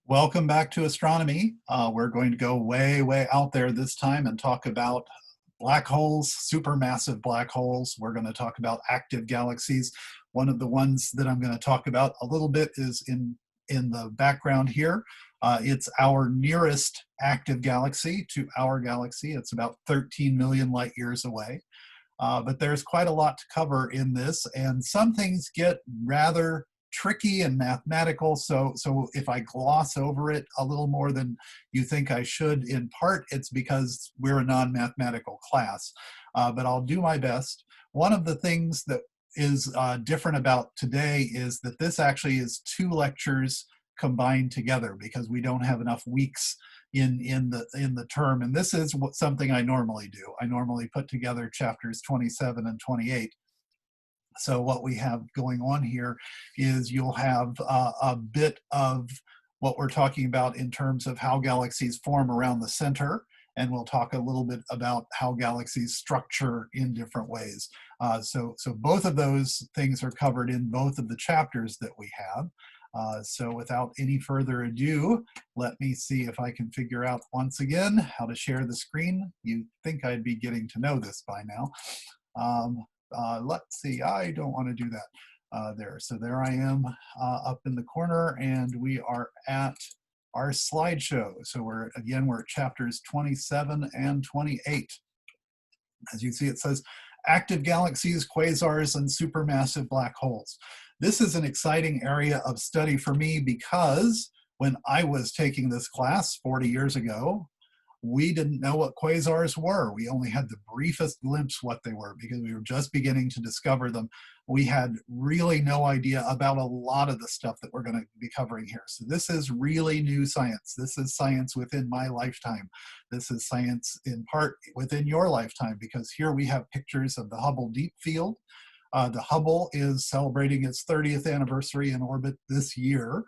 Welcome back to astronomy. We're going to go way, way out there this time and talk about black holes, supermassive black holes. We're going to talk about active galaxies. One of the ones that I'm going to talk about a little bit is in the background here. It's our nearest active galaxy to our galaxy. It's about 13 million light years away. But there's quite a lot to cover in this, and some things get rather tricky and mathematical. So if I gloss over it a little more than you think I should, in part, it's because we're a non-mathematical class, but I'll do my best. One of the things that is different about today is that this actually is two lectures combined together because we don't have enough weeks in the term, and this is something I normally do. I normally put together chapters 27 and 28. So what we have going on here is you'll have a bit of what we're talking about in terms of how galaxies form around the center, and we'll talk a little bit about how galaxies structure in different ways. So both of those things are covered in both of the chapters that we have. So without any further ado, let me see if I can figure out once again how to share the screen. You'd think I'd be getting to know this by now. Let's see, I don't want to do that there. So there I am up in the corner, and we are at our slideshow. So we're at chapters 27 and 28. As you see, it says active galaxies, quasars, and supermassive black holes. This is an exciting area of study for me because when I was taking this class 40 years ago, we didn't know what quasars were. We only had the briefest glimpse what they were because we were just beginning to discover them. We had really no idea about a lot of the stuff that we're going to be covering here. So this is really new science. This is science within my lifetime. This is science in part within your lifetime, because here we have pictures of the Hubble Deep Field. The Hubble is celebrating its 30th anniversary in orbit this year.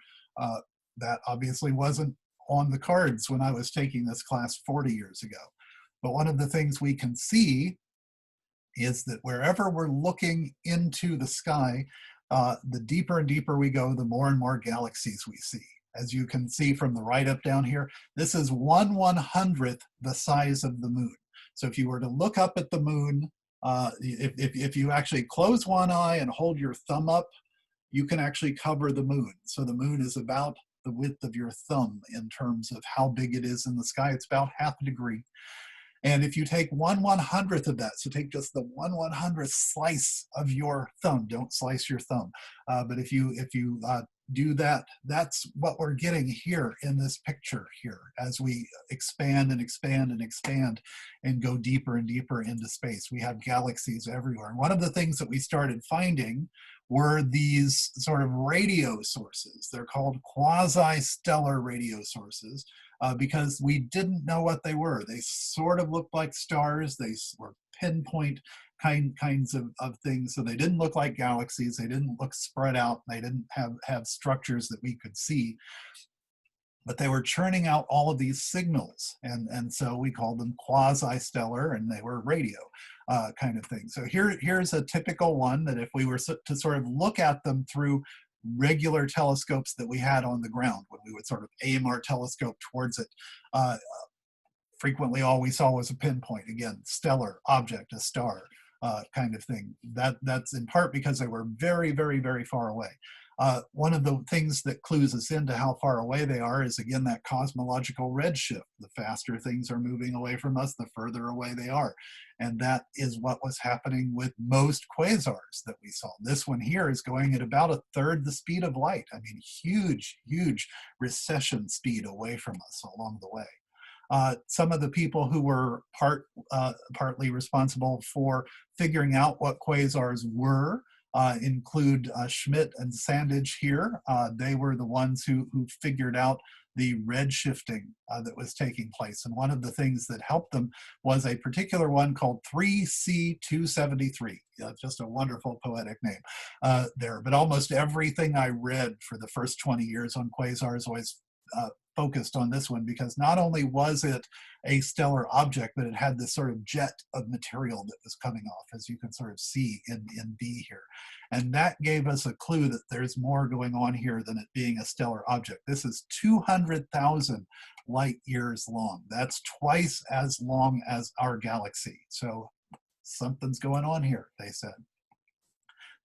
That obviously wasn't on the cards when I was taking this class 40 years ago. But one of the things we can see is that wherever we're looking into the sky, the deeper and deeper we go, the more and more galaxies we see. As you can see from the right up down here, this is 1/100th the size of the moon. So if you were to look up at the moon, if you actually close one eye and hold your thumb up, you can actually cover the moon. So the moon is about the width of your thumb in terms of how big it is in the sky. It's about half a degree. And if you take 1/100th of that, so take just the 1/100th slice of your thumb, don't slice your thumb, but if you do that, that's what we're getting here in this picture here as we expand and expand and expand and go deeper and deeper into space. We have galaxies everywhere. And one of the things that we started finding were these sort of radio sources. They're called quasi-stellar radio sources because we didn't know what they were. They sort of looked like stars. They were pinpoint kinds of things. So they didn't look like galaxies. They didn't look spread out. They didn't have structures that we could see. But they were churning out all of these signals, and so we called them quasi-stellar, and they were radio kind of thing. So here's a typical one that if we were to sort of look at them through regular telescopes that we had on the ground, when we would sort of aim our telescope towards it, frequently all we saw was a pinpoint, again, stellar object, a star kind of thing. That's in part because they were very, very, very far away. One of the things that clues us into how far away they are is, again, that cosmological redshift. The faster things are moving away from us, the further away they are. And that is what was happening with most quasars that we saw. This one here is going at about 1/3 the speed of light. I mean, huge, huge recession speed away from us along the way. Some of the people who were partly responsible for figuring out what quasars were include Schmidt and Sandage here. They were the ones who figured out the red shifting that was taking place. And one of the things that helped them was a particular one called 3C273. Just a wonderful poetic name there. But almost everything I read for the first 20 years on quasars always focused on this one because not only was it a stellar object, but it had this sort of jet of material that was coming off, as you can sort of see in B here. And that gave us a clue that there's more going on here than it being a stellar object. This is 200,000 light years long. That's twice as long as our galaxy. So something's going on here, they said.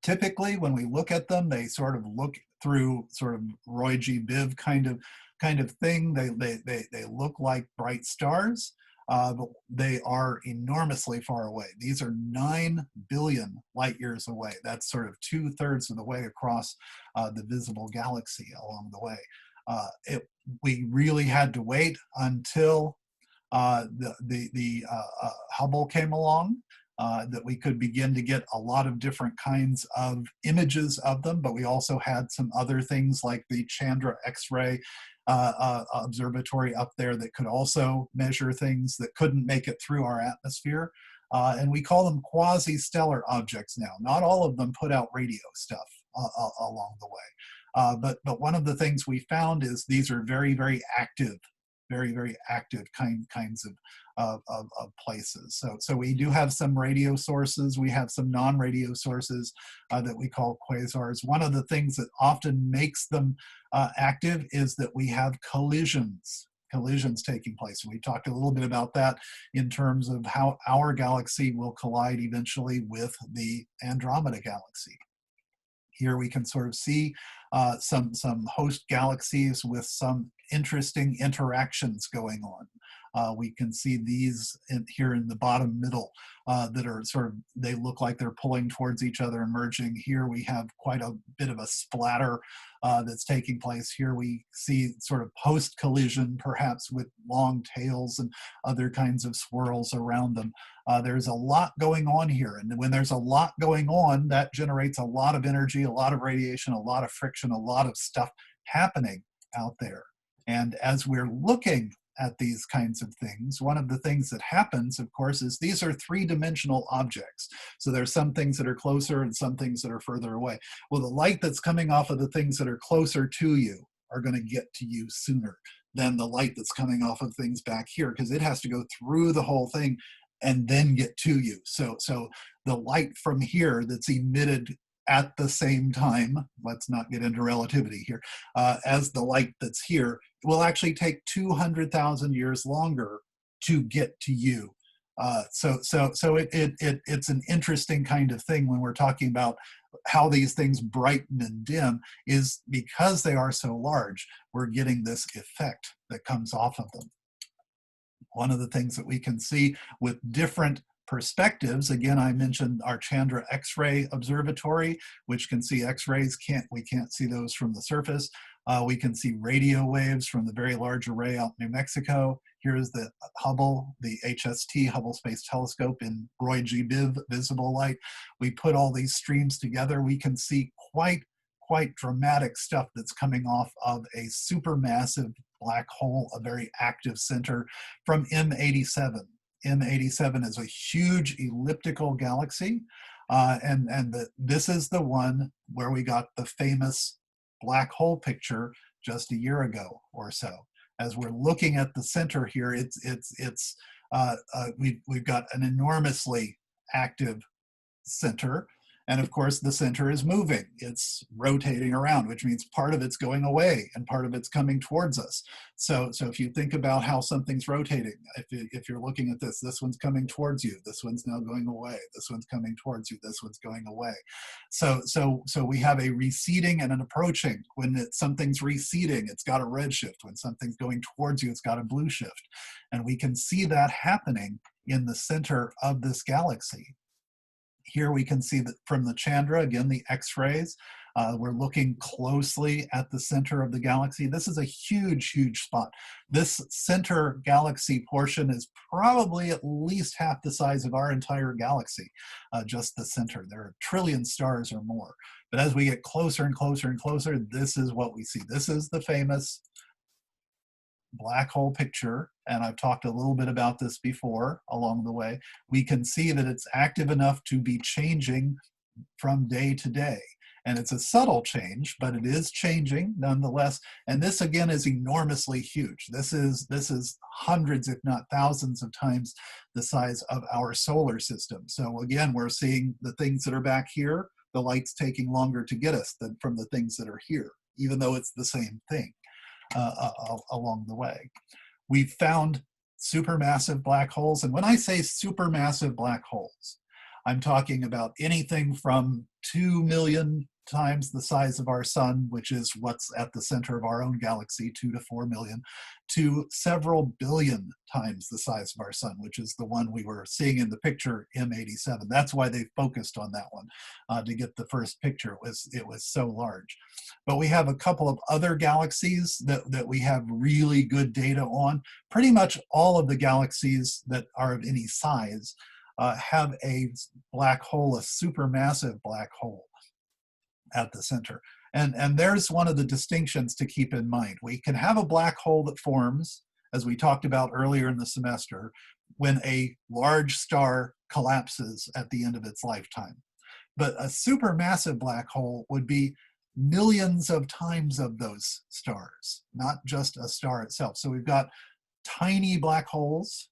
Typically, when we look at them, they sort of look through sort of Roy G. Biv kind of thing. They look like bright stars, but they are enormously far away. These are 9 billion light years away. That's sort of 2/3 of the way across the visible galaxy along the way. We really had to wait until the Hubble came along, that we could begin to get a lot of different kinds of images of them, but we also had some other things like the Chandra X-ray observatory up there that could also measure things that couldn't make it through our atmosphere. And we call them quasi-stellar objects now. Not all of them put out radio stuff along the way. But one of the things we found is these are very, very active, very active kinds of places. So we do have some radio sources. We have some non-radio sources that we call quasars. One of the things that often makes them active is that we have collisions taking place. And we talked a little bit about that in terms of how our galaxy will collide eventually with the Andromeda galaxy. Here we can sort of see some host galaxies with some interesting interactions going on. We can see these here in the bottom middle that are sort of, they look like they're pulling towards each other and merging. Here we have quite a bit of a splatter that's taking place. Here we see sort of post-collision, perhaps with long tails and other kinds of swirls around them. There's a lot going on here. And when there's a lot going on, that generates a lot of energy, a lot of radiation, a lot of friction, a lot of stuff happening out there. And as we're looking at these kinds of things, one of the things that happens, of course, is these are three-dimensional objects. So there's some things that are closer and some things that are further away. Well, the light that's coming off of the things that are closer to you are going to get to you sooner than the light that's coming off of things back here, because it has to go through the whole thing and then get to you. So the light from here that's emitted at the same time, let's not get into relativity here, as the light that's here, will actually take 200,000 years longer to get to you. So it's an interesting kind of thing when we're talking about how these things brighten and dim, is because they are so large, we're getting this effect that comes off of them. One of the things that we can see with different perspectives, again, I mentioned our Chandra X-ray observatory, which can see X-rays. We can't see those from the surface. We can see radio waves from the Very Large Array out in New Mexico. Here's the Hubble, the HST, Hubble Space Telescope, in Roy G. Biv visible light. We put all these streams together. We can see quite dramatic stuff that's coming off of a supermassive black hole, a very active center from M87. M87 is a huge elliptical galaxy, this is the one where we got the famous black hole picture just a year ago or so. As we're looking at the center here, we've got an enormously active center. And of course, the center is moving. It's rotating around, which means part of it's going away and part of it's coming towards us. So if you think about how something's rotating, if you're looking at this one's coming towards you, this one's now going away, this one's coming towards you, this one's going away. So we have a receding and an approaching. When something's receding, it's got a red shift. When something's going towards you, it's got a blue shift. And we can see that happening in the center of this galaxy. Here we can see that from the Chandra, again, the X-rays. We're looking closely at the center of the galaxy. This is a huge spot. This center galaxy portion is probably at least half the size of our entire galaxy, just the center. There are 1 trillion stars or more. But as we get closer and closer and closer, this is what we see. This is the famous black hole picture, and I've talked a little bit about this before along the way. We can see that it's active enough to be changing from day to day. And it's a subtle change, but it is changing nonetheless. And this again is enormously huge. This is hundreds, if not thousands of times the size of our solar system. So again, we're seeing the things that are back here, the light's taking longer to get us than from the things that are here, even though it's the same thing along the way. We've found supermassive black holes. And when I say supermassive black holes, I'm talking about anything from 2 million times the size of our sun, which is what's at the center of our own galaxy, 2 to 4 million, to several billion times the size of our sun, which is the one we were seeing in the picture, M87. That's why they focused on that one to get the first picture. It was so large. But we have a couple of other galaxies that we have really good data on. Pretty much all of the galaxies that are of any size have a black hole, a supermassive black hole at the center. And there's one of the distinctions to keep in mind. We can have a black hole that forms, as we talked about earlier in the semester, when a large star collapses at the end of its lifetime. But a supermassive black hole would be millions of times of those stars, not just a star itself. So we've got tiny black holes,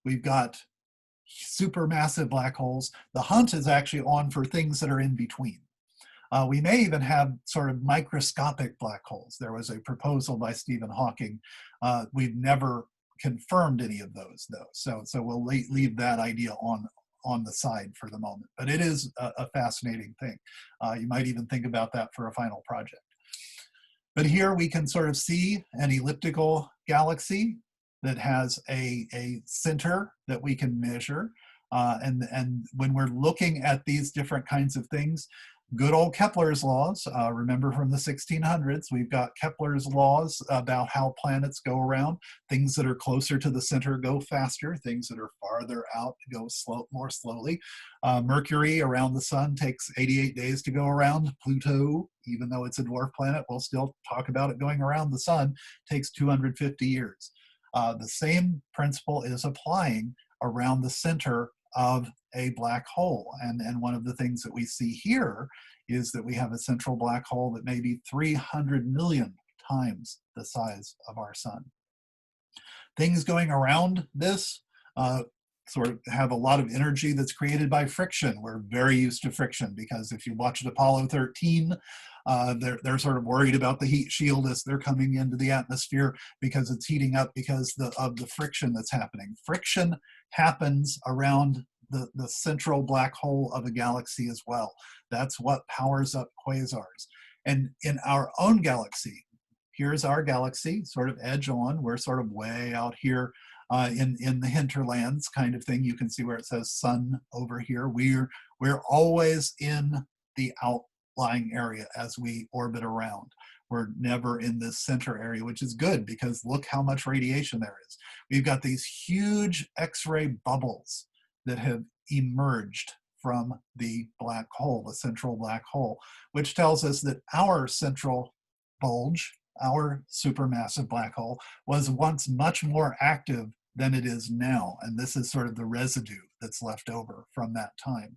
we've got supermassive black holes. The hunt is actually on for things that are in between. We may even have sort of microscopic black holes. There was a proposal by Stephen Hawking. We've never confirmed any of those, though. So we'll leave that idea on the side for the moment. But it is a fascinating thing. You might even think about that for a final project. But here we can sort of see an elliptical galaxy that has a center that we can measure. And when we're looking at these different kinds of things, good old Kepler's laws, remember from the 1600s, we've got Kepler's laws about how planets go around. Things that are closer to the center go faster, things that are farther out go more slowly. Mercury around the sun takes 88 days to go around. Pluto, even though it's a dwarf planet, we'll still talk about it going around the sun, takes 250 years. The same principle is applying around the center of a black hole. And one of the things that we see here is that we have a central black hole that may be 300 million times the size of our sun. Things going around this sort of have a lot of energy that's created by friction. We're very used to friction because if you watched Apollo 13, they're sort of worried about the heat shield as they're coming into the atmosphere because it's heating up because of the friction that's happening. Friction happens around the central black hole of a galaxy as well. That's what powers up quasars. And in our own galaxy, here's our galaxy, sort of edge on. We're sort of way out here in the hinterlands kind of thing. You can see where it says sun over here. We're always in the outlying area as we orbit around. We're never in this center area, which is good because look how much radiation there is. We've got these huge X-ray bubbles that have emerged from the black hole, the central black hole, which tells us that our central bulge, our supermassive black hole, was once much more active than it is now. And this is sort of the residue that's left over from that time.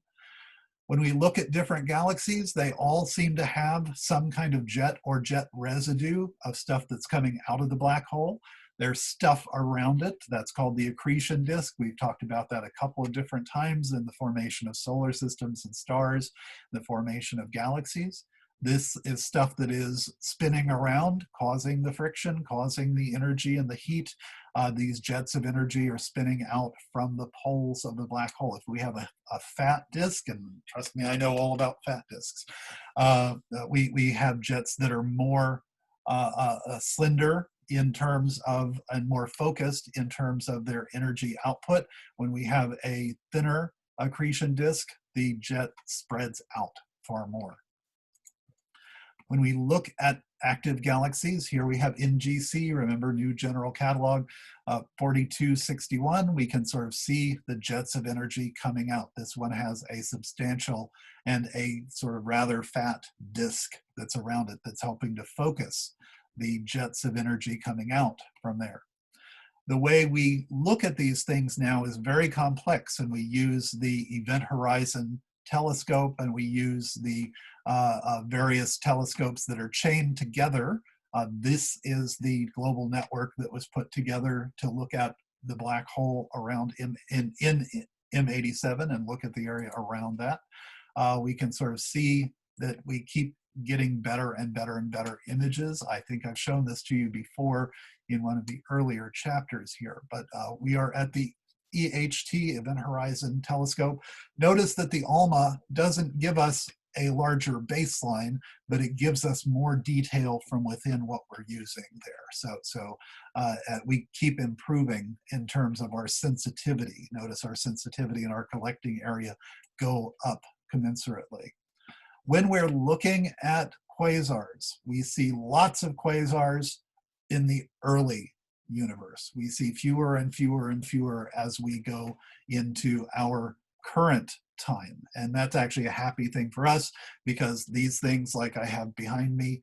When we look at different galaxies, they all seem to have some kind of jet or jet residue of stuff that's coming out of the black hole. There's stuff around it that's called the accretion disk. We've talked about that a couple of different times in the formation of solar systems and stars, the formation of galaxies. This is stuff that is spinning around, causing the friction, causing the energy and the heat. These jets of energy are spinning out from the poles of the black hole. If we have a fat disk, and trust me, I know all about fat disks, we have jets that are more slender in terms of, and more focused in terms of their energy output. When we have a thinner accretion disk, the jet spreads out far more. When we look at active galaxies, here we have NGC, remember New General Catalog, 4261, we can sort of see the jets of energy coming out. This one has a substantial and a sort of rather fat disk that's around it that's helping to focus the jets of energy coming out from there. The way we look at these things now is very complex, and we use the event horizon telescope, and we use the various telescopes that are chained together. This is the global network that was put together to look at the black hole around in M87 and look at the area around that. We can sort of see that we keep getting better and better and better images. I think I've shown this to you before in one of the earlier chapters here, but we are at the EHT, Event Horizon Telescope. Notice that the ALMA doesn't give us a larger baseline, but it gives us more detail from within what we're using there. So we keep improving in terms of our sensitivity. Notice our sensitivity and our collecting area go up commensurately. When we're looking at quasars, we see lots of quasars in the early universe. We see fewer and fewer and fewer as we go into our current time. And that's actually a happy thing for us, because these things, like I have behind me,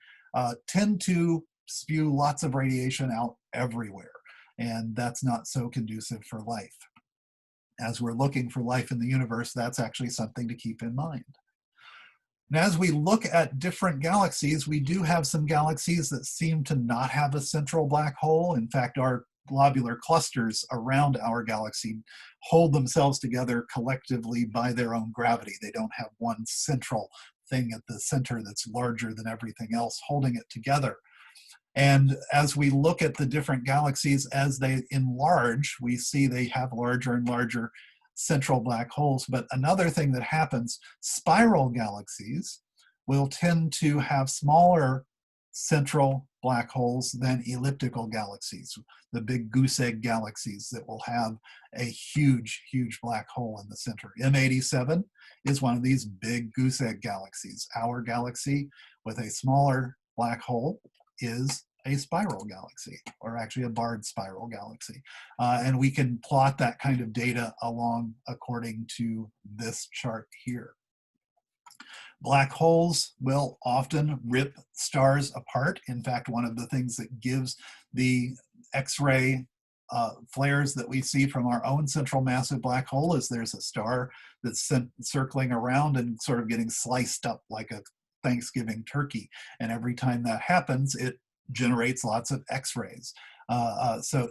tend to spew lots of radiation out everywhere. And that's not so conducive for life. As we're looking for life in the universe, that's actually something to keep in mind. And as we look at different galaxies, we do have some galaxies that seem to not have a central black hole. In fact, our globular clusters around our galaxy hold themselves together collectively by their own gravity. They don't have one central thing at the center that's larger than everything else holding it together. And as we look at the different galaxies, as they enlarge, we see they have larger and larger central black holes. But another thing that happens, spiral galaxies will tend to have smaller central black holes than elliptical galaxies, the big goose egg galaxies that will have a huge, huge black hole in the center. M87 is one of these big goose egg galaxies. Our galaxy with a smaller black hole is a spiral galaxy, or actually a barred spiral galaxy. And we can plot that kind of data along according to this chart here. Black holes will often rip stars apart. In fact, one of the things that gives the X-ray flares that we see from our own central massive black hole is there's a star that's circling around and sort of getting sliced up like a Thanksgiving turkey. And every time that happens, it generates lots of X-rays. So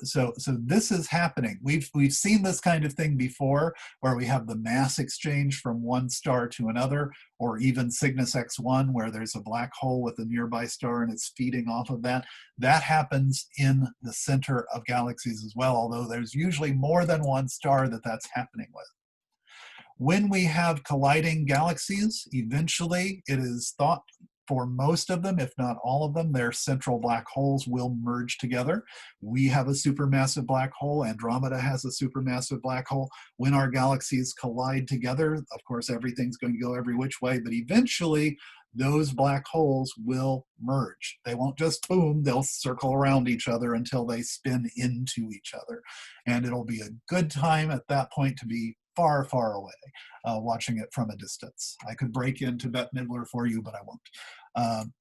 this is happening. We've seen this kind of thing before, where we have the mass exchange from one star to another, or even Cygnus X1, where there's a black hole with a nearby star and it's feeding off of that. That happens in the center of galaxies as well, although there's usually more than one star that's happening with. When we have colliding galaxies, eventually it is thought for most of them, if not all of them, their central black holes will merge together. We have a supermassive black hole. Andromeda has a supermassive black hole. When our galaxies collide together, of course, everything's going to go every which way, but eventually those black holes will merge. They won't just boom, they'll circle around each other until they spin into each other. And it'll be a good time at that point to be far, far away, watching it from a distance. I could break into Bette Midler for you, but I won't.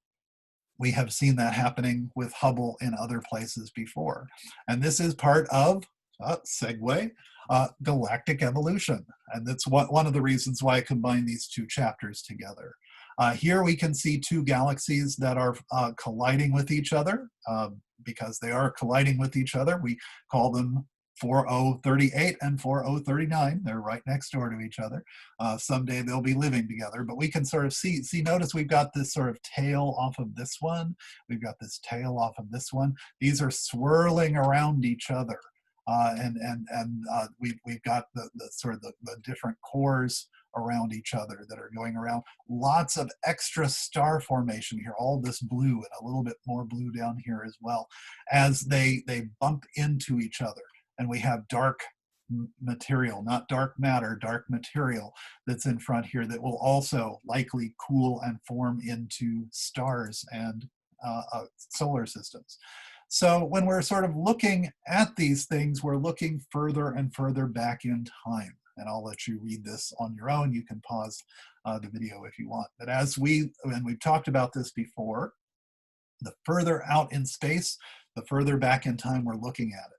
We have seen that happening with Hubble in other places before. And this is part of, segue, galactic evolution. And that's one of the reasons why I combine these two chapters together. Here we can see two galaxies that are colliding with each other. Because they are colliding with each other, we call them 4038 and 4039. They're right next door to each other. Someday they'll be living together, but we can sort of see, notice we've got this sort of tail off of this one. We've got this tail off of this one. These are swirling around each other. We've got the sort of the different cores around each other that are going around. Lots of extra star formation here, all this blue and a little bit more blue down here as well, as they bump into each other. And we have dark material, not dark matter, dark material that's in front here that will also likely cool and form into stars and solar systems. So when we're sort of looking at these things, we're looking further and further back in time. And I'll let you read this on your own. You can pause the video if you want. But and we've talked about this before, the further out in space, the further back in time we're looking at it.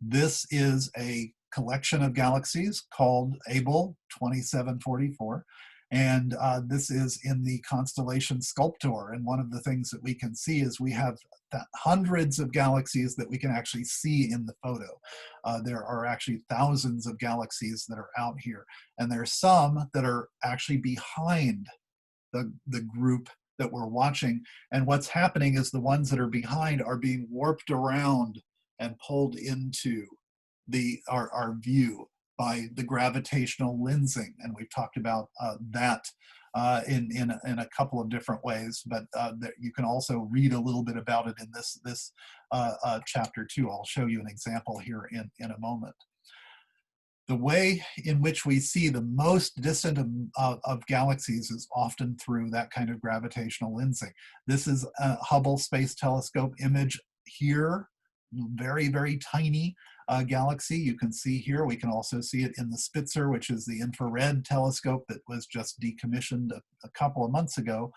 This is a collection of galaxies called Abell 2744. And this is in the constellation Sculptor. And one of the things that we can see is we have hundreds of galaxies that we can actually see in the photo. There are actually thousands of galaxies that are out here. And there are some that are actually behind the group that we're watching. And what's happening is the ones that are behind are being warped around and pulled into our view by the gravitational lensing. And we've talked about that in a couple of different ways, but you can also read a little bit about it in this chapter too. I'll show you an example here in a moment. The way in which we see the most distant of galaxies is often through that kind of gravitational lensing. This is a Hubble Space Telescope image here, very, very tiny galaxy. You can see here, we can also see it in the Spitzer, which is the infrared telescope that was just decommissioned a couple of months ago.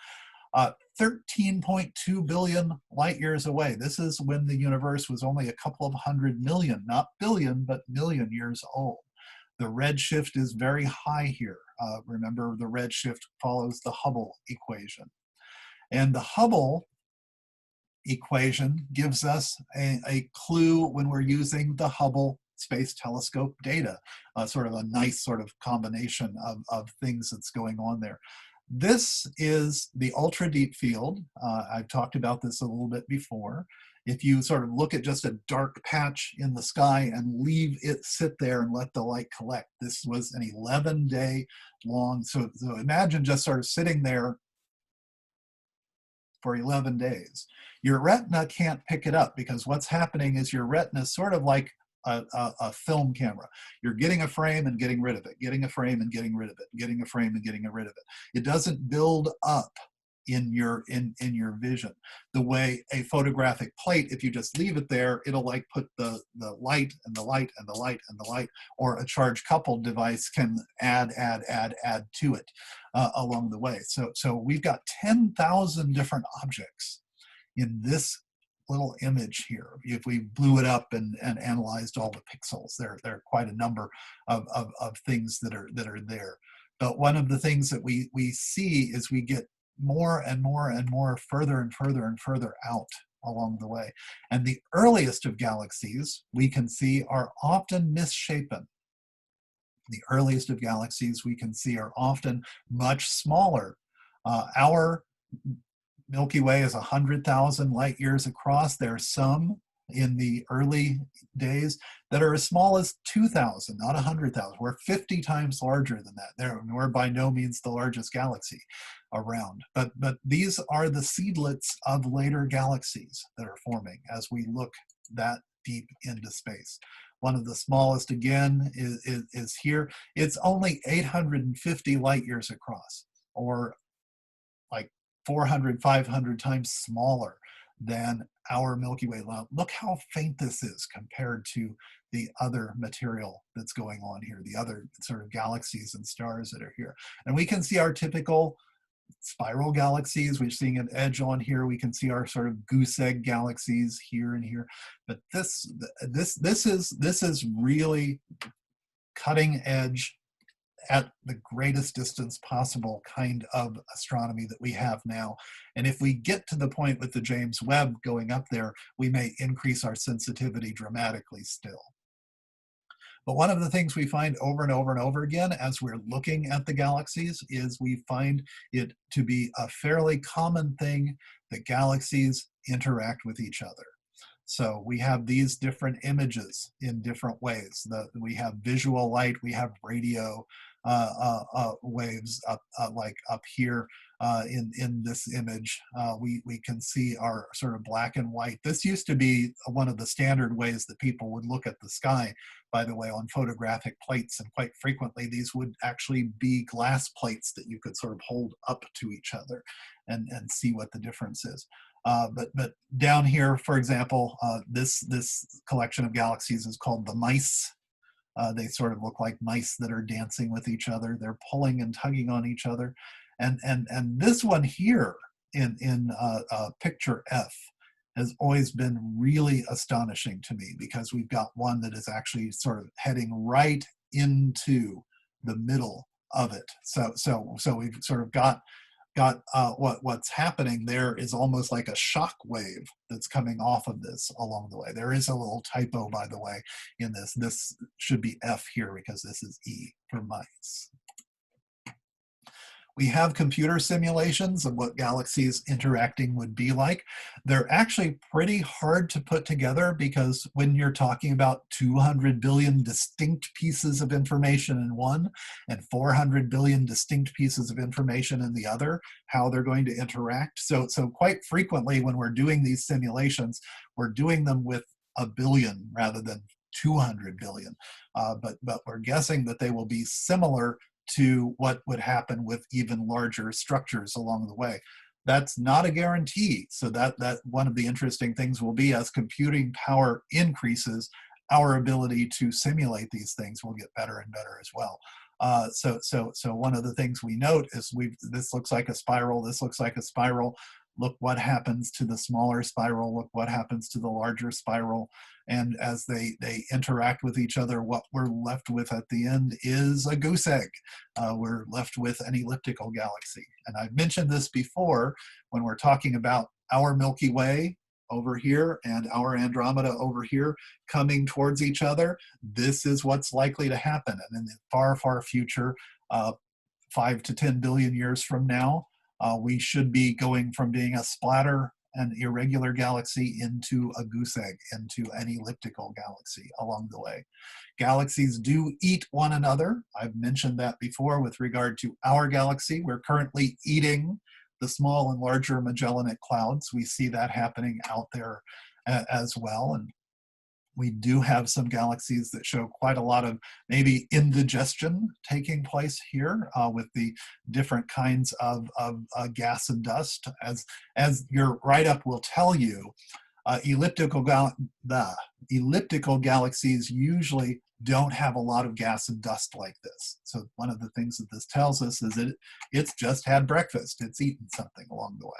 13.2 billion light years away. This is when the universe was only a couple of 100 million, not billion, but million years old. The redshift is very high here. Remember, the redshift follows the Hubble equation. And the Hubble equation gives us a clue when we're using the Hubble Space Telescope data, sort of a nice sort of combination of things that's going on there. This is the ultra deep field. I've talked about this a little bit before. If you sort of look at just a dark patch in the sky and leave it sit there and let the light collect, this was an 11-day long, so imagine just sort of sitting there for 11 days. Your retina can't pick it up because what's happening is your retina is sort of like a film camera. You're getting a frame and getting rid of it, getting a frame and getting rid of it, getting a frame and getting rid of it. It doesn't build up in your vision the way a photographic plate, if you just leave it there, it'll like put the light and the light and the light and the light, or a charge coupled device can add to it along the way. So we've got 10,000 different objects in this little image here. If we blew it up and analyzed all the pixels, there are quite a number of things that are there. But one of the things that we see is we get more and more and more further and further and further out along the way. And the earliest of galaxies we can see are often misshapen. The earliest of galaxies we can see are often much smaller. Our Milky Way is 100,000 light years across. There are some in the early days that are as small as 2,000, not 100,000. We're 50 times larger than that. We're by no means the largest galaxy around. But these are the seedlets of later galaxies that are forming as we look that deep into space. One of the smallest, again, is here. It's only 850 light years across, or like 400, 500 times smaller than our Milky Way. Look how faint this is compared to the other material that's going on here, the other sort of galaxies and stars that are here. And we can see our typical spiral galaxies. We're seeing an edge on here. We can see our sort of goose egg galaxies here and here. But this is really cutting edge, at the greatest distance possible kind of astronomy that we have now. And if we get to the point with the James Webb going up there, we may increase our sensitivity dramatically still. But one of the things we find over and over and over again as we're looking at the galaxies is we find it to be a fairly common thing that galaxies interact with each other. So we have these different images in different ways. We have visual light, we have radio waves like up here in this image. We can see our sort of black and white. This used to be one of the standard ways that people would look at the sky, by the way, on photographic plates, and quite frequently these would actually be glass plates that you could sort of hold up to each other and see what the difference is. But down here, for example, this collection of galaxies is called the mice. They sort of look like mice that are dancing with each other. They're pulling and tugging on each other. And this one here in picture F has always been really astonishing to me, because we've got one that is actually sort of heading right into the middle of it. So we've sort of got what's happening there is almost like a shock wave that's coming off of this along the way. There is a little typo, by the way, in this. This should be F here because this is E for mice. We have computer simulations of what galaxies interacting would be like. They're actually pretty hard to put together because when you're talking about 200 billion distinct pieces of information in one and 400 billion distinct pieces of information in the other, how they're going to interact. So quite frequently when we're doing these simulations, we're doing them with a billion rather than 200 billion. But we're guessing that they will be similar to what would happen with even larger structures along the way. That's not a guarantee. So that one of the interesting things will be, as computing power increases, our ability to simulate these things will get better and better as well. So one of the things we note is this looks like a spiral, this looks like a spiral. Look what happens to the smaller spiral, look what happens to the larger spiral. And as they interact with each other, what we're left with at the end is a goose egg. We're left with an elliptical galaxy. And I've mentioned this before when we're talking about our Milky Way over here and our Andromeda over here coming towards each other. This is what's likely to happen. And in the far, far future, 5 to 10 billion years from now, we should be going from being a splatter, an irregular galaxy, into a goose egg, into an elliptical galaxy along the way. Galaxies do eat one another. I've mentioned that before with regard to our galaxy. We're currently eating the small and larger Magellanic clouds. We see that happening out there as well. And we do have some galaxies that show quite a lot of maybe indigestion taking place here with the different kinds of gas and dust. As your write-up will tell you, elliptical galaxies usually don't have a lot of gas and dust like this. So one of the things that this tells us is that it's just had breakfast. It's eaten something along the way.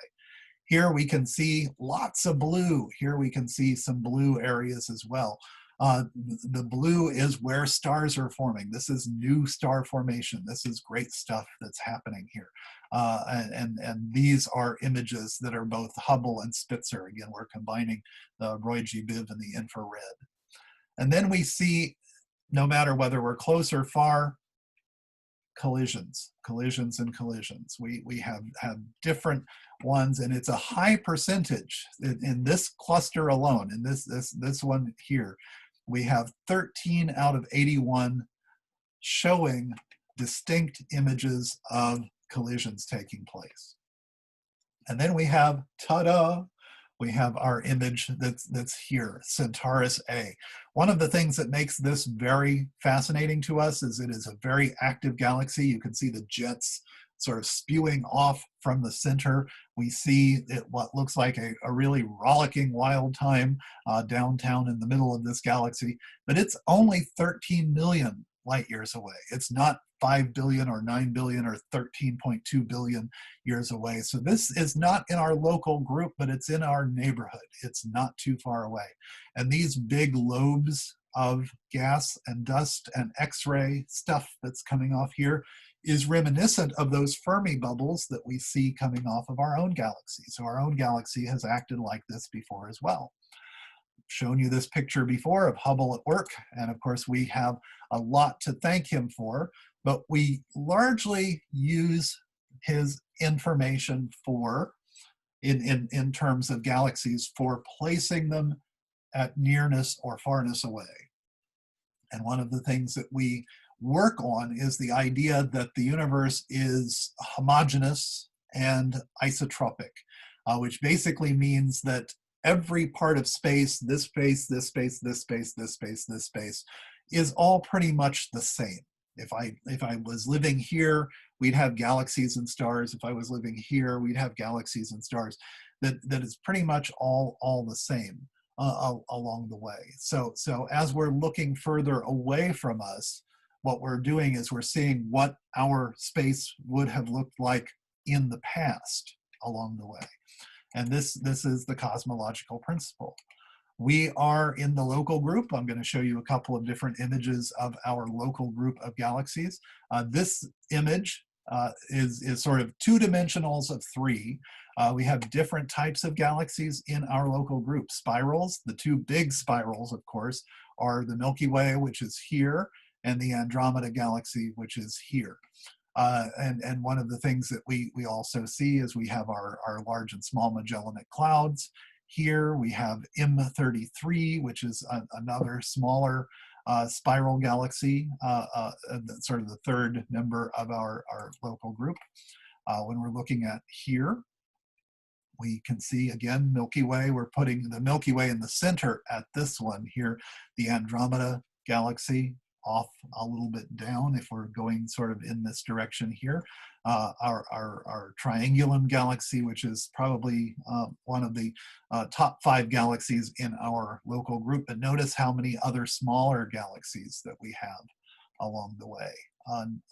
Here we can see lots of blue. Here we can see some blue areas as well. The blue is where stars are forming. This is new star formation. This is great stuff that's happening here. And these are images that are both Hubble and Spitzer. Again, we're combining the Roy G. Biv and the infrared. And then we see, no matter whether we're close or far, collisions. We have different ones, and it's a high percentage in this cluster alone. In this one here, we have 13 out of 81 showing distinct images of collisions taking place. And then we have, ta-da, we have our image that's here, Centaurus A. One of the things that makes this very fascinating to us is it is a very active galaxy. You can see the jets sort of spewing off from the center. We see what looks like a really rollicking wild time downtown in the middle of this galaxy, but it's only 13 million light years away. It's not 5 billion or 9 billion or 13.2 billion years away. So this is not in our local group, but it's in our neighborhood. It's not too far away. And these big lobes of gas and dust and X-ray stuff that's coming off here is reminiscent of those Fermi bubbles that we see coming off of our own galaxy. So our own galaxy has acted like this before as well. Shown you this picture before of Hubble at work, and of course we have a lot to thank him for, but we largely use his information for, in terms of galaxies, for placing them at nearness or farness away. And one of the things that we work on is the idea that the universe is homogeneous and isotropic, which basically means that every part of space, this space, this space, this space, this space, this space, is all pretty much the same. If I was living here, we'd have galaxies and stars. If I was living here, we'd have galaxies and stars. That is pretty much all the same along the way. So as we're looking further away from us, what we're doing is we're seeing what our space would have looked like in the past along the way. And this is the cosmological principle. We are in the local group. I'm going to show you a couple of different images of our local group of galaxies. This image is sort of 2 dimensionals of 3. We have different types of galaxies in our local group. Spirals, the 2 big spirals, of course, are the Milky Way, which is here, and the Andromeda galaxy, which is here. And one of the things that we also see is we have our large and small Magellanic clouds. Here we have M33, which is another smaller spiral galaxy, sort of the 3rd member of our local group. When we're looking at here, we can see again Milky Way. We're putting the Milky Way in the center at this one here, the Andromeda galaxy off a little bit down if we're going sort of in this direction here. Our Triangulum galaxy, which is probably one of the top 5 galaxies in our local group. But notice how many other smaller galaxies that we have along the way,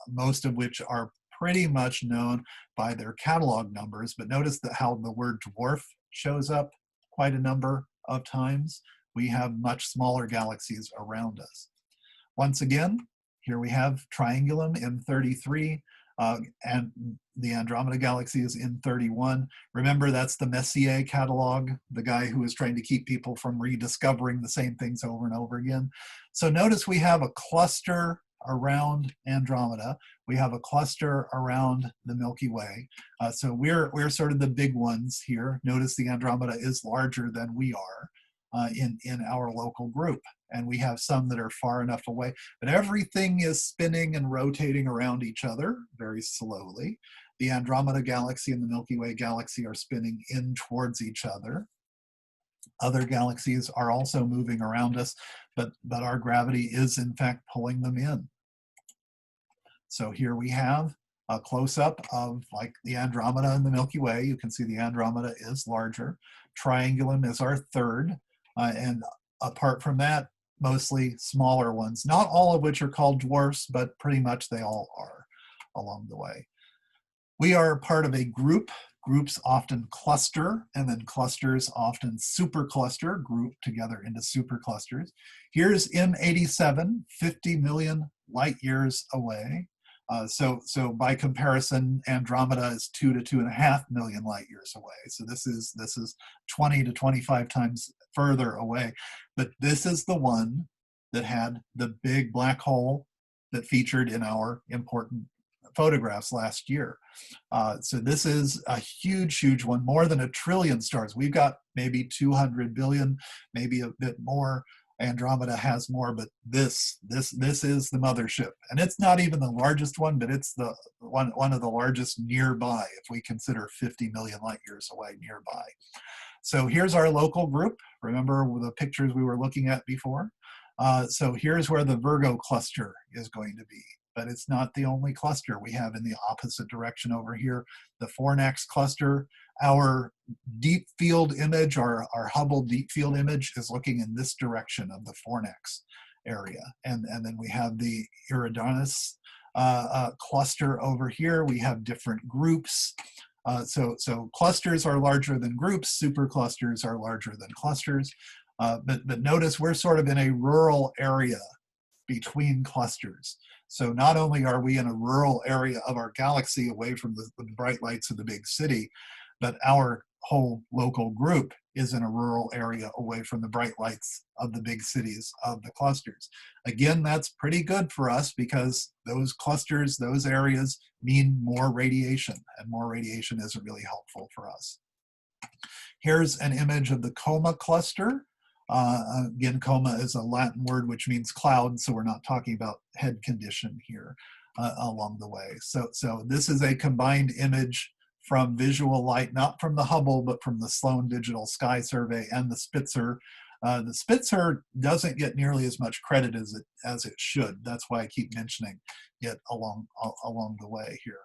most of which are pretty much known by their catalog numbers. But notice that how the word dwarf shows up quite a number of times. We have much smaller galaxies around us. Once again, here we have Triangulum M33, and the Andromeda galaxy is M31. Remember, that's the Messier catalog, the guy who is trying to keep people from rediscovering the same things over and over again. So notice we have a cluster around Andromeda. We have a cluster around the Milky Way. So we're sort of the big ones here. Notice the Andromeda is larger than we are in our local group. And we have some that are far enough away, but everything is spinning and rotating around each other very slowly. The Andromeda galaxy and the Milky Way galaxy are spinning in towards each other. Other galaxies are also moving around us, but our gravity is in fact pulling them in. So here we have a close-up of like the Andromeda and the Milky Way. You can see the Andromeda is larger. Triangulum is our 3rd, and apart from that, mostly smaller ones, not all of which are called dwarfs, but pretty much they all are along the way. We are part of a group. Groups often cluster, and then clusters often supercluster, group together into superclusters. Here's M87, 50 million light years away. So by comparison, Andromeda is 2 to 2.5 million light years away. So this is 20 to 25 times further away. But this is the one that had the big black hole that featured in our important photographs last year. So this is a huge, huge one, more than 1 trillion stars. We've got maybe 200 billion, maybe a bit more. Andromeda has more, but this is the mothership. And it's not even the largest one, but it's the one of the largest nearby, if we consider 50 million light years away nearby. So here's our local group. Remember the pictures we were looking at before? So here's where the Virgo cluster is going to be. But it's not the only cluster. We have in the opposite direction over here, the Fornax cluster. Our deep field image, our Hubble deep field image is looking in this direction of the Fornax area. And then we have the Eridanus cluster over here. We have different groups. So clusters are larger than groups, superclusters are larger than clusters. But notice we're sort of in a rural area between clusters. So not only are we in a rural area of our galaxy away from the bright lights of the big city, but our whole local group is in a rural area away from the bright lights of the big cities of the clusters. Again, that's pretty good for us because those clusters, those areas mean more radiation, and more radiation isn't really helpful for us. Here's an image of the Coma cluster. Again, coma is a Latin word which means cloud, so we're not talking about head condition here along the way. So this is a combined image from visual light, not from the Hubble, but from the Sloan Digital Sky Survey and the Spitzer. The Spitzer doesn't get nearly as much credit as it should. That's why I keep mentioning it along the way here.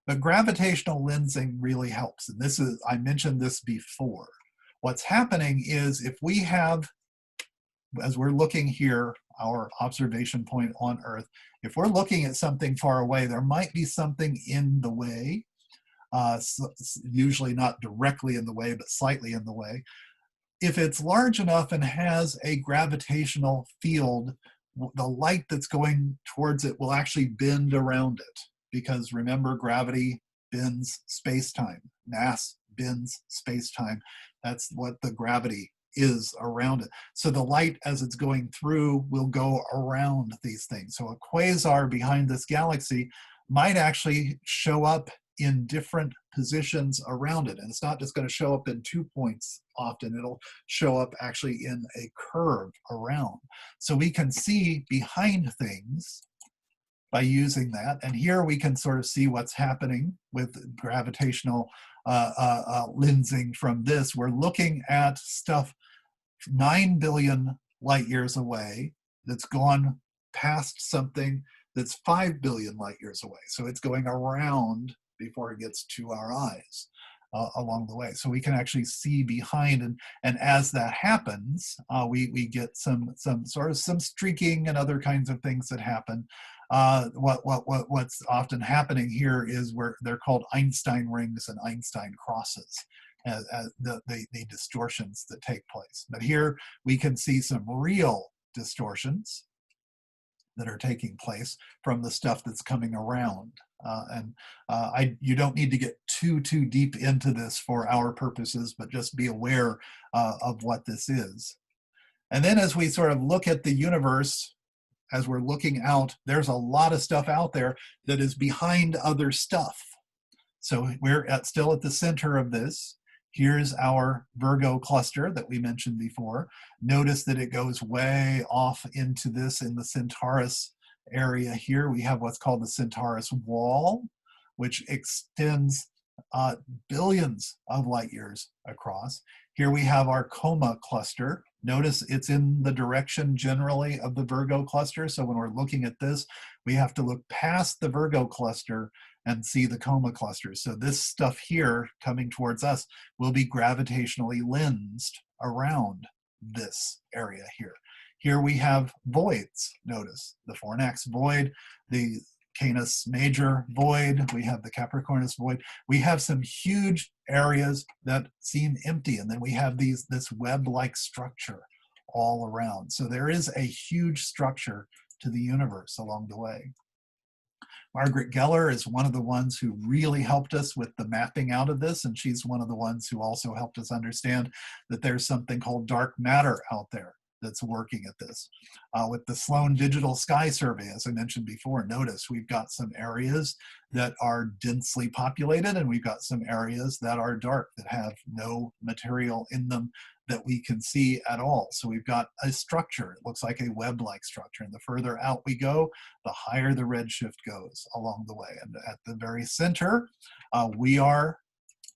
But gravitational lensing really helps. And I mentioned this before. What's happening is if we have, as we're looking here, our observation point on Earth, if we're looking at something far away, there might be something in the way, usually not directly in the way, but slightly in the way. if it's large enough and has a gravitational field, the light that's going towards it will actually bend around it, because remember, gravity bends space-time. Mass bends space-time. That's what the gravity is around it. So the light, as it's going through, will go around these things. So a quasar behind this galaxy might actually show up in different positions around it. And it's not just going to show up in 2 points often. It'll show up actually in a curve around. So we can see behind things by using that. And here we can sort of see what's happening with gravitational lensing from this. We're looking at stuff 9 billion light years away that's gone past something that's 5 billion light years away. So it's going around before it gets to our eyes along the way. So we can actually see behind, and as that happens, we get some streaking and other kinds of things that happen. What's often happening here is where they're called Einstein rings and Einstein crosses, as the distortions that take place. But here we can see some real distortions that are taking place from the stuff that's coming around. You don't need to get too deep into this for our purposes, but just be aware of what this is. And then as we sort of look at the universe, as we're looking out, there's a lot of stuff out there that is behind other stuff. So we're still at the center of this. Here's our Virgo cluster that we mentioned before. Notice that it goes way off into this in the Centaurus area here. We have what's called the Centaurus wall, which extends billions of light years across. Here we have our Coma cluster. Notice it's in the direction generally of the Virgo cluster. So when we're looking at this, we have to look past the Virgo cluster and see the Coma cluster. So this stuff here coming towards us will be gravitationally lensed around this area here. Here we have voids. Notice the Fornax void, the Canis Major void, we have the Capricornus void. We have some huge areas that seem empty, and then we have this web-like structure all around. So there is a huge structure to the universe along the way. Margaret Geller is one of the ones who really helped us with the mapping out of this, and she's one of the ones who also helped us understand that there's something called dark matter out there that's working at this. With the Sloan Digital Sky Survey, as I mentioned before, notice we've got some areas that are densely populated, and we've got some areas that are dark, that have no material in them that we can see at all. So we've got a structure. It looks like a web-like structure, and the further out we go, the higher the redshift goes along the way. And at the very center, we are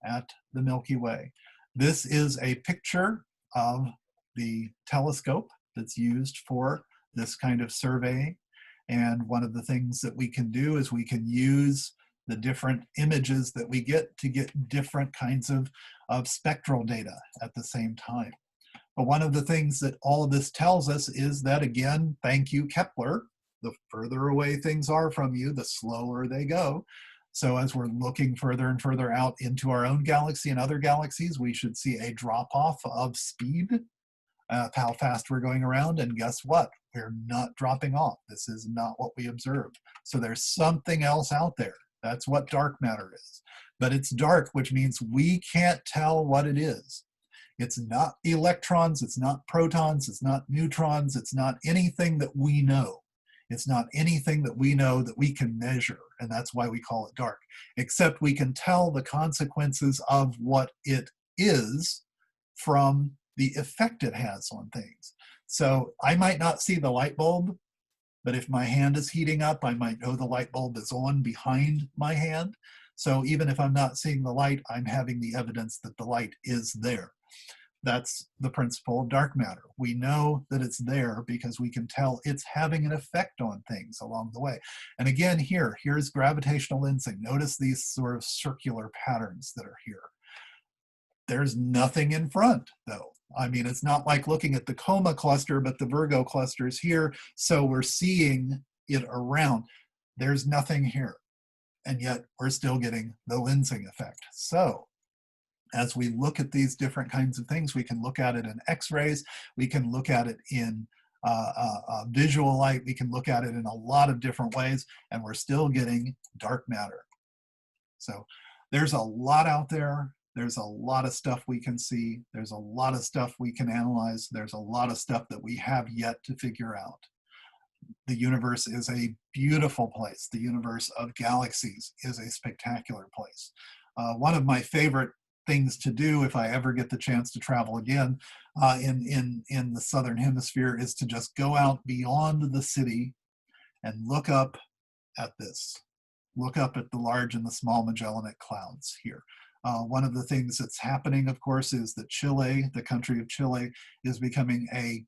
at the Milky Way. This is a picture of the telescope that's used for this kind of survey. And one of the things that we can do is we can use the different images that we get to get different kinds of spectral data at the same time. But one of the things that all of this tells us is that, again, thank you, Kepler, the further away things are from you, the slower they go. So as we're looking further and further out into our own galaxy and other galaxies, we should see a drop-off of speed, how fast we're going around, and guess what? We're not dropping off. This is not what we observed. So there's something else out there. That's what dark matter is. But it's dark, which means we can't tell what it is. It's not electrons, it's not protons, it's not neutrons, it's not anything that we know. It's not anything that we know that we can measure, and that's why we call it dark, except we can tell the consequences of what it is from the effect it has on things. So I might not see the light bulb, but if my hand is heating up, I might know the light bulb is on behind my hand. So even if I'm not seeing the light, I'm having the evidence that the light is there. That's the principle of dark matter. We know that it's there because we can tell it's having an effect on things along the way. And again, here's gravitational lensing. Notice these sort of circular patterns that are here. There's nothing in front, though. I mean, it's not like looking at the Coma cluster, but the Virgo cluster is here, so we're seeing it around. There's nothing here, and yet we're still getting the lensing effect. So As we look at these different kinds of things, we can look at it in X-rays, we can look at it in visual light, we can look at it in a lot of different ways, and we're still getting dark matter. So there's a lot out there. There's a lot of stuff we can see. There's a lot of stuff we can analyze. There's a lot of stuff that we have yet to figure out. The universe is a beautiful place. The universe of galaxies is a spectacular place. One of my favorite things to do if I ever get the chance to travel again in the Southern Hemisphere is to just go out beyond the city and look up at this. Look up at the large and the small Magellanic clouds here. One of the things that's happening, of course, is that Chile, the country of Chile, is becoming a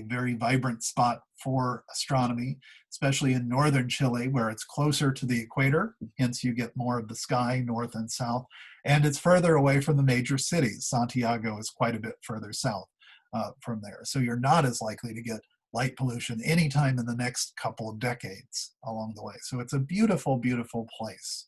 very vibrant spot for astronomy, especially in northern Chile, where it's closer to the equator, hence you get more of the sky north and south, and it's further away from the major cities. Santiago is quite a bit further south from there. So you're not as likely to get light pollution anytime in the next couple of decades along the way. So it's a beautiful, beautiful place.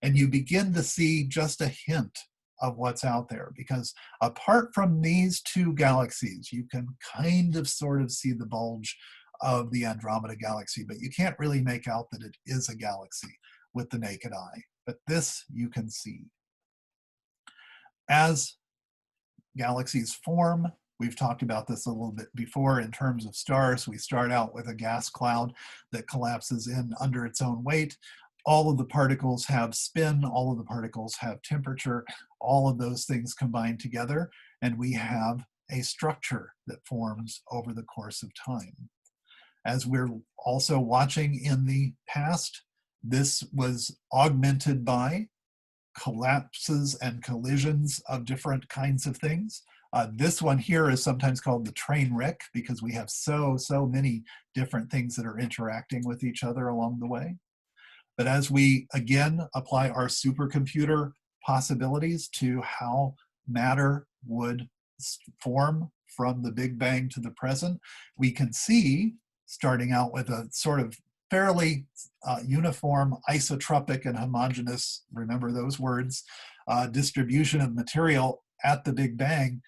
And you begin to see just a hint of what's out there, because apart from these two galaxies, you can kind of sort of see the bulge of the Andromeda galaxy, but you can't really make out that it is a galaxy with the naked eye. But this you can see. As galaxies form, we've talked about this a little bit before in terms of stars. We start out with a gas cloud that collapses in under its own weight. All of the particles have spin, all of the particles have temperature, all of those things combine together, and we have a structure that forms over the course of time. As we're also watching in the past, this was augmented by collapses and collisions of different kinds of things. This one here is sometimes called the train wreck because we have so many different things that are interacting with each other along the way. But as we, again, apply our supercomputer possibilities to how matter would form from the Big Bang to the present, we can see, starting out with a sort of fairly uniform, isotropic, and homogeneous, remember those words, distribution of material at the Big Bang.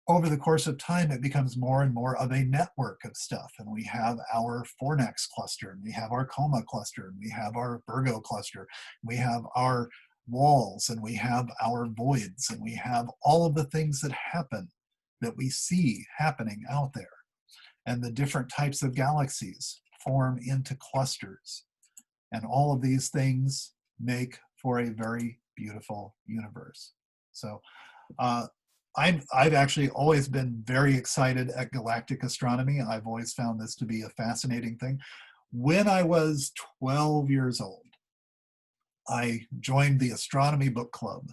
Over the course of time, it becomes more and more of a network of stuff. And we have our Fornax cluster, and we have our Coma cluster, and we have our Virgo cluster, we have our walls, and we have our voids, and we have all of the things that happen that we see happening out there. And the different types of galaxies form into clusters. And all of these things make for a very beautiful universe. So, I've actually always been very excited at galactic astronomy. I've always found this to be a fascinating thing. When I was 12 years old, I joined the astronomy book club,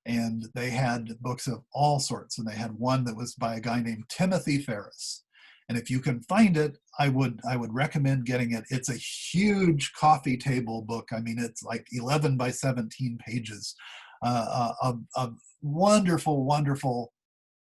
and they had books of all sorts, and they had one that was by a guy named Timothy Ferris. And if you can find it, I would recommend getting it. It's a huge coffee table book. I mean, it's like 11 by 17 pages of wonderful, wonderful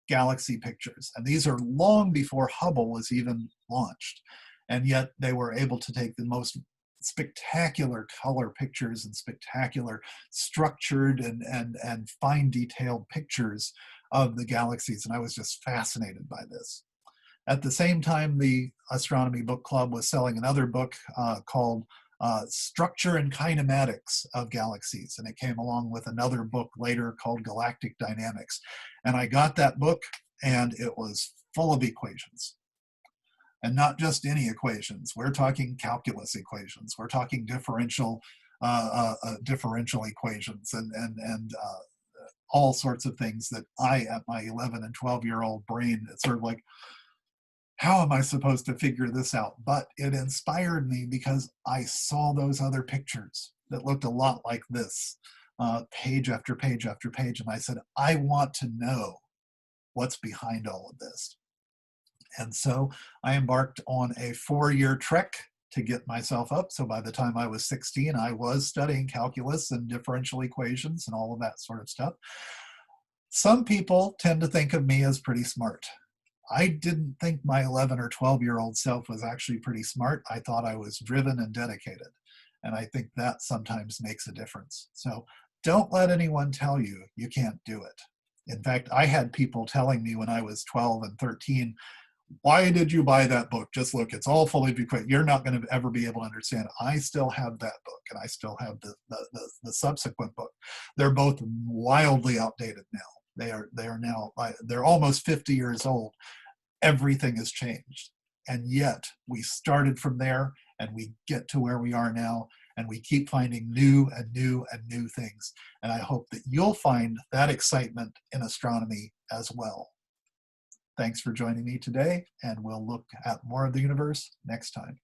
galaxy pictures. And these are long before Hubble was even launched. And yet they were able to take the most spectacular color pictures and spectacular structured and fine detailed pictures of the galaxies. And I was just fascinated by this. At the same time, the Astronomy Book Club was selling another book called Structure and Kinematics of Galaxies. And it came along with another book later called Galactic Dynamics. And I got that book, and it was full of equations. And not just any equations. We're talking calculus equations. We're talking differential equations and all sorts of things that I, at my 11 and 12-year-old brain, it's sort of like, how am I supposed to figure this out? But it inspired me because I saw those other pictures that looked a lot like this, page after page after page. And I said, I want to know what's behind all of this. And so I embarked on a 4-year trek to get myself up. So by the time I was 16, I was studying calculus and differential equations and all of that sort of stuff. Some people tend to think of me as pretty smart. I didn't think my 11 or 12-year-old self was actually pretty smart. I thought I was driven and dedicated. And I think that sometimes makes a difference. So don't let anyone tell you you can't do it. In fact, I had people telling me when I was 12 and 13, why did you buy that book? Just look, it's all fully equipped. You're not going to ever be able to understand. I still have that book, and I still have the subsequent book. They're both wildly outdated now. They are now, they're almost 50 years old. Everything has changed. And yet we started from there and we get to where we are now, and we keep finding new and new and new things. And I hope that you'll find that excitement in astronomy as well. Thanks for joining me today, and we'll look at more of the universe next time.